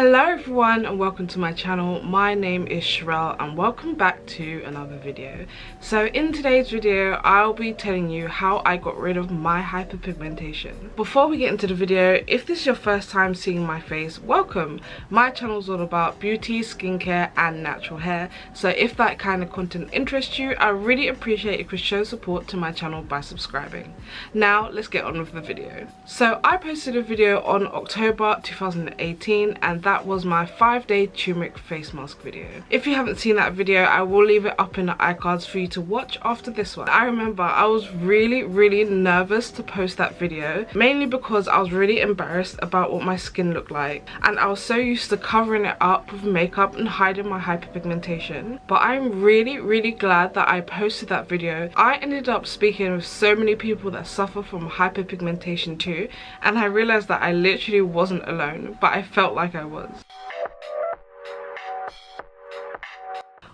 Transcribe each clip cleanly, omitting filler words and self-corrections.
Hello everyone and welcome to my channel. My name is Sherelle and welcome back to another video. So in today's video I'll be telling you how I got rid of my hyperpigmentation. Before we get into the video, if this is your first time seeing my face, welcome. My channel is all about beauty, skincare and natural hair, so if that kind of content interests you, I really appreciate if you could show support to my channel by subscribing. Now let's get on with the video. So I posted a video on October 2018 and that was my 5-day turmeric face mask video. If you haven't seen that video, I will leave it up in the iCards for you to watch after this one. I remember I was really nervous to post that video, mainly because I was really embarrassed about what my skin looked like, and I was so used to covering it up with makeup and hiding my hyperpigmentation. But I'm really glad that I posted that video. I ended up speaking with so many people that suffer from hyperpigmentation too, and I realized that I literally wasn't alone, but I felt like I was.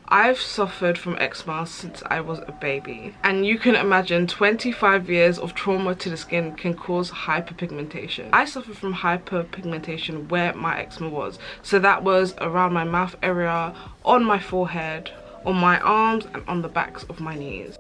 I've suffered from eczema since I was a baby, and you can imagine 25 years of trauma to the skin can cause hyperpigmentation. I suffered from hyperpigmentation where my eczema was, so that was around my mouth area, on my forehead, on my arms and on the backs of my knees.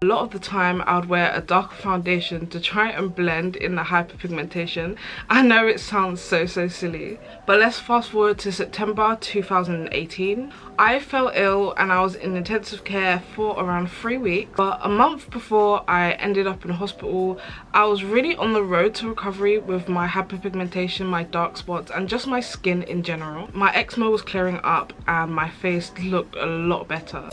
A lot of the time I would wear a darker foundation to try and blend in the hyperpigmentation. I know it sounds so silly, but let's fast forward to September 2018. I fell ill and I was in intensive care for around 3 weeks, but a month before I ended up in hospital, I was really on the road to recovery with my hyperpigmentation, my dark spots and just my skin in general. My eczema was clearing up and my face looked a lot better.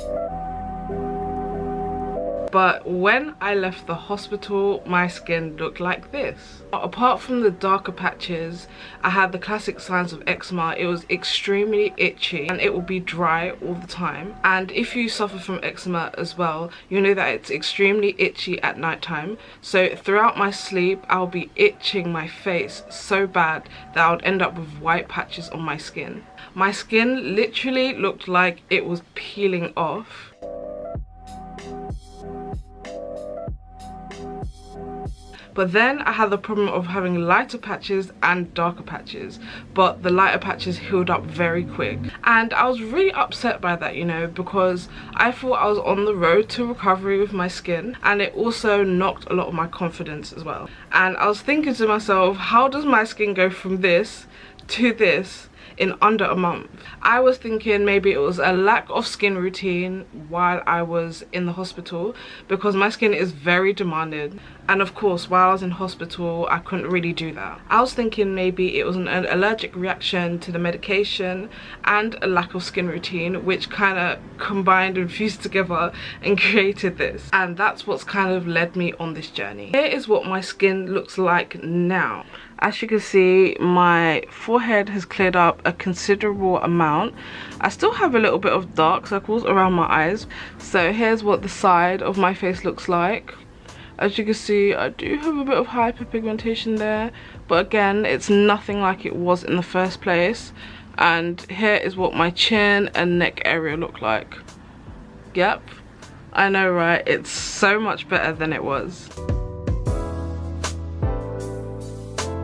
But when I left the hospital, my skin looked like this. Apart from the darker patches, I had the classic signs of eczema. It was extremely itchy and it will be dry all the time. And if you suffer from eczema as well, you know that it's extremely itchy at night time. So throughout my sleep, I'll be itching my face so bad that I would end up with white patches on my skin. My skin literally looked like it was peeling off. But then I had the problem of having lighter patches and darker patches, but the lighter patches healed up very quick. And I was really upset by that, you know, because I thought I was on the road to recovery with my skin, and it also knocked a lot of my confidence as well. And I was thinking to myself, how does my skin go from this to this in under a month? I was thinking maybe it was a lack of skin routine while I was in the hospital, because my skin is very demanding, and of course while I was in hospital I couldn't really do that. I was thinking maybe it was an allergic reaction to the medication and a lack of skin routine, which kind of combined and fused together and created this, and that's what's kind of led me on this journey. Here is what my skin looks like now. As you can see, my forehead has cleared up a considerable amount. I still have a little bit of dark circles around my eyes. So here's what the side of my face looks like. As you can see, I do have a bit of hyperpigmentation there, but again, it's nothing like it was in the first place. And here is what my chin and neck area look like. Yep, I know, right? It's so much better than it was.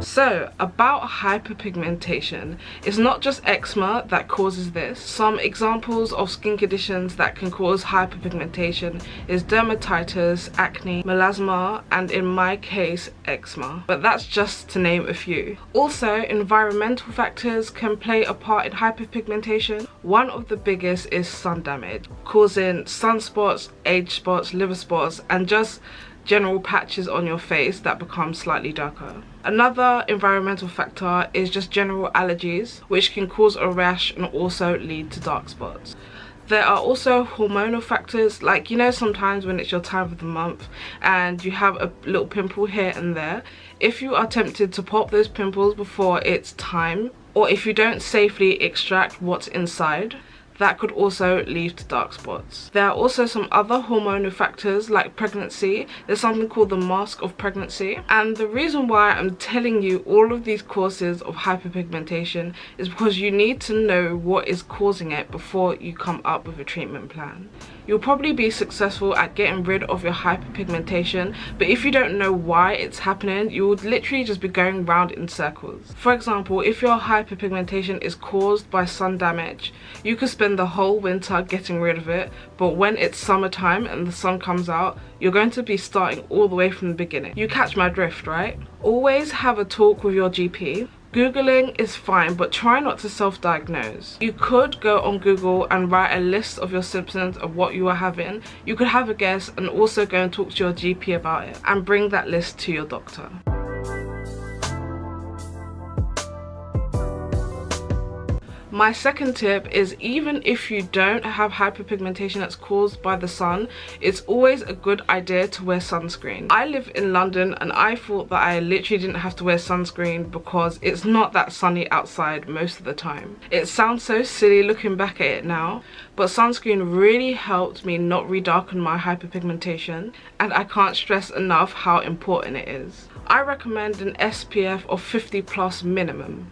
So, about hyperpigmentation, it's not just eczema that causes this. Some examples of skin conditions that can cause hyperpigmentation is dermatitis, acne, melasma, and in my case, eczema. But that's just to name a few. Also, environmental factors can play a part in hyperpigmentation. One of the biggest is sun damage, causing sunspots, age spots, liver spots, and just general patches on your face that become slightly darker. Another environmental factor is just general allergies, which can cause a rash and also lead to dark spots. There are also hormonal factors, like, you know, sometimes when it's your time of the month and you have a little pimple here and there, if you are tempted to pop those pimples before it's time, or if you don't safely extract what's inside, that could also lead to dark spots. There are also some other hormonal factors like pregnancy. There's something called the mask of pregnancy, and the reason why I'm telling you all of these causes of hyperpigmentation is because you need to know what is causing it before you come up with a treatment plan. You'll probably be successful at getting rid of your hyperpigmentation, but if you don't know why it's happening, you would literally just be going round in circles. For example, if your hyperpigmentation is caused by sun damage, you could spend the whole winter getting rid of it, but when it's summertime and the sun comes out, you're going to be starting all the way from the beginning. You catch my drift, right? Always have a talk with your GP. Googling is fine, but try not to self-diagnose. You could go on Google and write a list of your symptoms of what you are having. You could have a guess and also go and talk to your GP about it and bring that list to your doctor. My second tip is, even if you don't have hyperpigmentation that's caused by the sun, it's always a good idea to wear sunscreen. I live in London and I thought that I literally didn't have to wear sunscreen because it's not that sunny outside most of the time. It sounds so silly looking back at it now, but sunscreen really helped me not redarken my hyperpigmentation, and I can't stress enough how important it is. I recommend an SPF of 50+ minimum.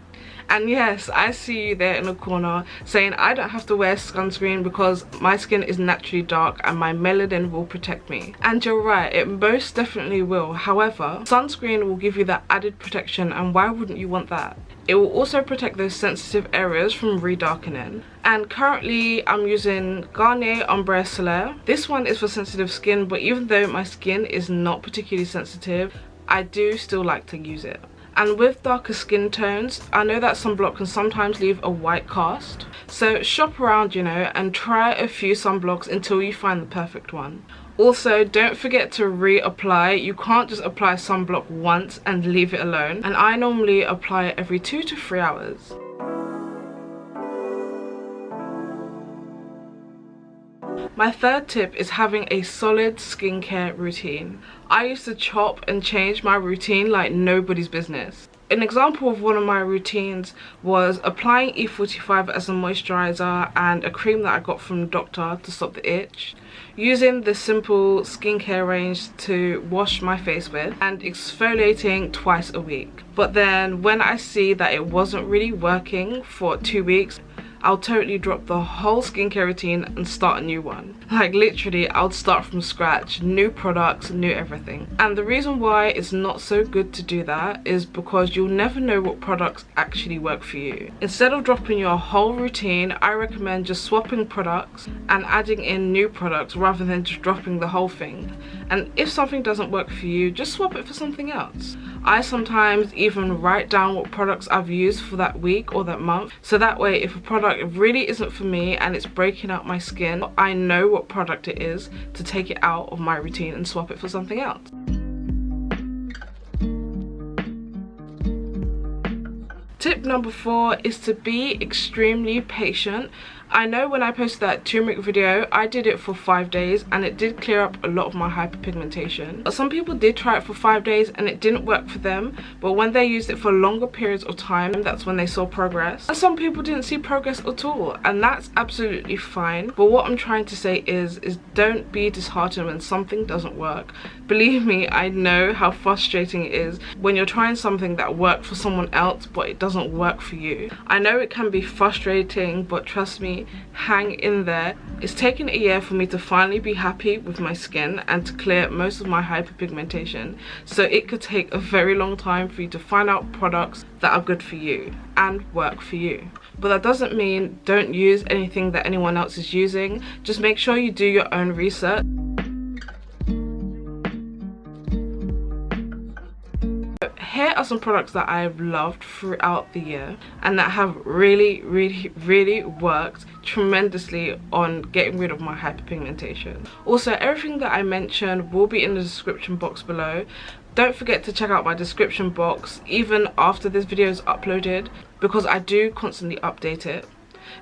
And yes, I see you there in the corner saying I don't have to wear sunscreen because my skin is naturally dark and my melanin will protect me. And you're right, it most definitely will. However, sunscreen will give you that added protection, and why wouldn't you want that? It will also protect those sensitive areas from redarkening. And currently I'm using Garnier Ombre Solaire. This one is for sensitive skin, but even though my skin is not particularly sensitive, I do still like to use it. And with darker skin tones, I know that sunblock can sometimes leave a white cast. So shop around, you know, and try a few sunblocks until you find the perfect one. Also, don't forget to reapply. You can't just apply sunblock once and leave it alone. And I normally apply it every 2 to 3 hours. My third tip is having a solid skincare routine. I used to chop and change my routine like nobody's business. An example of one of my routines was applying E45 as a moisturizer and a cream that I got from the doctor to stop the itch, using the simple skincare range to wash my face with, and exfoliating twice a week. But then when I see that it wasn't really working for 2 weeks, I'll totally drop the whole skincare routine and start a new one. Like literally, I'll start from scratch, new products, new everything. And the reason why it's not so good to do that is because you'll never know what products actually work for you. Instead of dropping your whole routine, I recommend just swapping products and adding in new products rather than just dropping the whole thing. And if something doesn't work for you, just swap it for something else. I sometimes even write down what products I've used for that week or that month, so that way if a product really isn't for me and it's breaking out my skin, I know what product it is to take it out of my routine and swap it for something else. Tip number 4 is to be extremely patient. I know when I posted that turmeric video, I did it for 5 days and it did clear up a lot of my hyperpigmentation. But some people did try it for 5 days and it didn't work for them, but when they used it for longer periods of time, that's when they saw progress. And some people didn't see progress at all, and that's absolutely fine. But what I'm trying to say is don't be disheartened when something doesn't work. Believe me, I know how frustrating it is when you're trying something that worked for someone else but it doesn't work for you. I know it can be frustrating, but trust me, hang in there. It's taken a year for me to finally be happy with my skin and to clear most of my hyperpigmentation, so it could take a very long time for you to find out products that are good for you and work for you. But that doesn't mean don't use anything that anyone else is using. Just make sure you do your own research. Here are some products that I've loved throughout the year and that have really worked tremendously on getting rid of my hyperpigmentation. Also, everything that I mentioned will be in the description box below. Don't forget to check out my description box even after this video is uploaded, because I do constantly update it,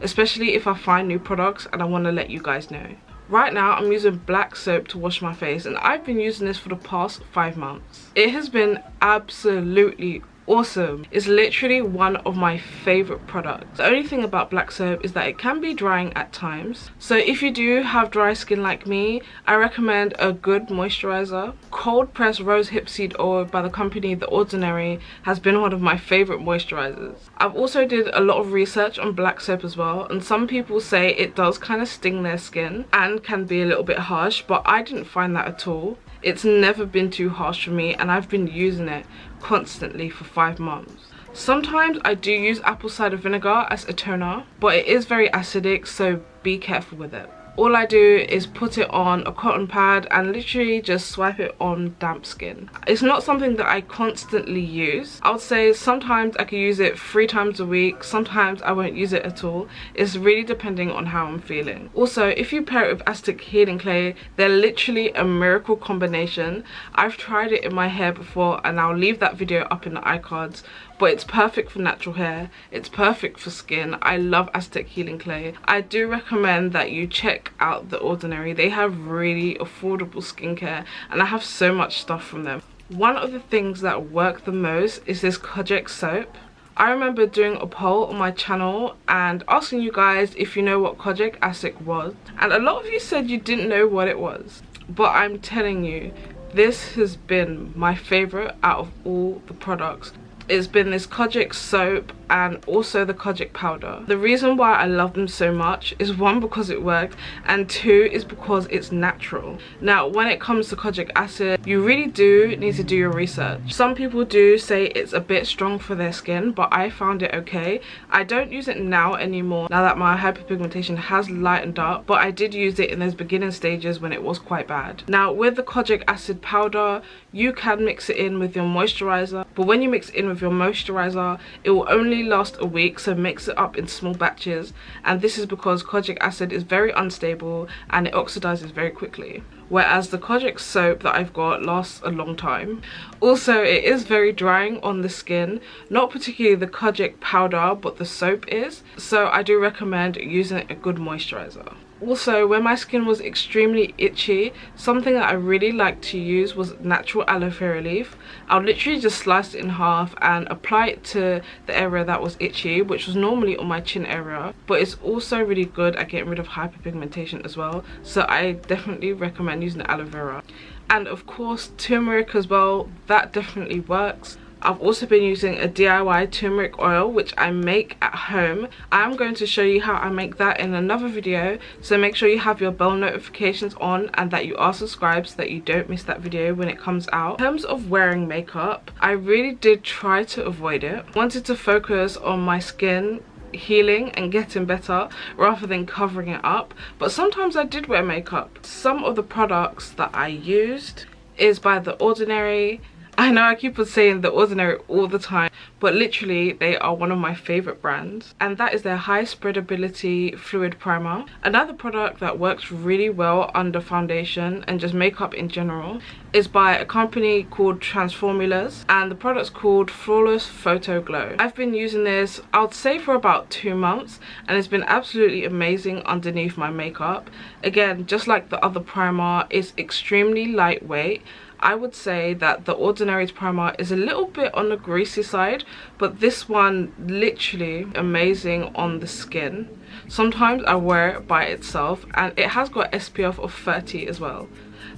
especially if I find new products and I want to let you guys know. Right now I'm using black soap to wash my face, and I've been using this for the past 5 months. It has been absolutely awesome. It's literally one of my favorite products. The only thing about black soap is that it can be drying at times. So if you do have dry skin like me, I recommend a good moisturizer. Cold pressed rose hip seed oil by the company The Ordinary has been one of my favorite moisturizers. I've also did a lot of research on black soap as well, and some people say it does kind of sting their skin and can be a little bit harsh, but I didn't find that at all. It's never been too harsh for me, and I've been using it constantly for 5 months. Sometimes I do use apple cider vinegar as a toner, but it is very acidic, so be careful with it. All I do is put it on a cotton pad and literally just swipe it on damp skin. It's not something that I constantly use. I would say sometimes I can use it 3 times a week, sometimes I won't use it at all. It's really depending on how I'm feeling. Also, if you pair it with acetic healing clay, they're literally a miracle combination. I've tried it in my hair before, and I'll leave that video up in the iCards. But it's perfect for natural hair, it's perfect for skin. I love acetic healing clay. I do recommend that you check out The Ordinary. They have really affordable skincare, and I have so much stuff from them. One of the things that work the most is this Kojic soap. I remember doing a poll on my channel and asking you guys if you know what Kojic acid was, and a lot of you said you didn't know what it was. But I'm telling you, this has been my favorite out of all the products. It's been this Kojic soap and also the Kojic powder. The reason why I love them so much is 1, because it works, and 2 is because it's natural. Now, when it comes to Kojic acid, you really do need to do your research. Some people do say it's a bit strong for their skin, but I found it okay. I don't use it now anymore, now that my hyperpigmentation has lightened up, but I did use it in those beginning stages when it was quite bad. Now, with the Kojic acid powder, you can mix it in with your moisturizer, but when you mix it in with your moisturizer, it will only last a week, so mix it up in small batches, and this is because Kojic acid is very unstable and it oxidizes very quickly, whereas the Kojic soap that I've got lasts a long time. Also, it is very drying on the skin, not particularly the Kojic powder, but the soap is, so I do recommend using a good moisturizer. Also, when my skin was extremely itchy, something that I really liked to use was natural aloe vera leaf. I'll literally just slice it in half and apply it to the area that was itchy, which was normally on my chin area, but it's also really good at getting rid of hyperpigmentation as well, so I definitely recommend using aloe vera. And of course, turmeric as well, that definitely works. I've also been using a DIY turmeric oil, which I make at home. I'm going to show you how I make that in another video, so make sure you have your bell notifications on and that you are subscribed so that you don't miss that video when it comes out. In terms of wearing makeup, I really did try to avoid it. I wanted to focus on my skin healing and getting better rather than covering it up, but sometimes I did wear makeup. Some of the products that I used is by The Ordinary. I know I keep on saying The Ordinary all the time, but literally they are one of my favorite brands, and that is their high spreadability fluid primer. Another product that works really well under foundation and just makeup in general is by a company called Transformulas, and the product's called Flawless Photo Glow. I've been using this, I would say, for about 2 months, and it's been absolutely amazing underneath my makeup. Again, just like the other primer, it's extremely lightweight. I would say that The Ordinary's primer is a little bit on the greasy side, but this one literally amazing on the skin. Sometimes I wear it by itself, and it has got SPF of 30 as well,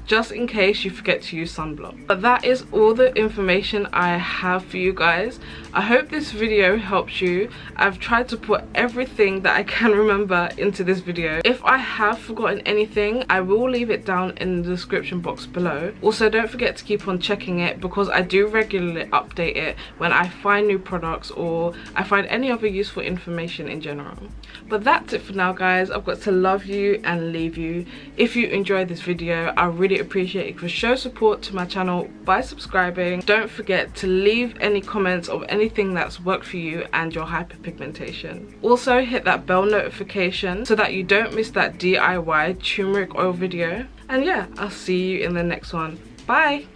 just in case you forget to use sunblock. But that is all the information I have for you guys. I hope this video helps you. I've tried to put everything that I can remember into this video. If I have forgotten anything, I will leave it down in the description box below. Also, don't forget to keep on checking it, because I do regularly update it when I find new products or I find any other useful information in general. But that's it for now, guys. I've got to love you and leave you. If you enjoyed this video, I really appreciate it if you show support to my channel by subscribing. Don't forget to leave any comments of anything that's worked for you and your hyperpigmentation. Also, hit that bell notification so that you don't miss that DIY turmeric oil video. And yeah, I'll see you in the next one. Bye.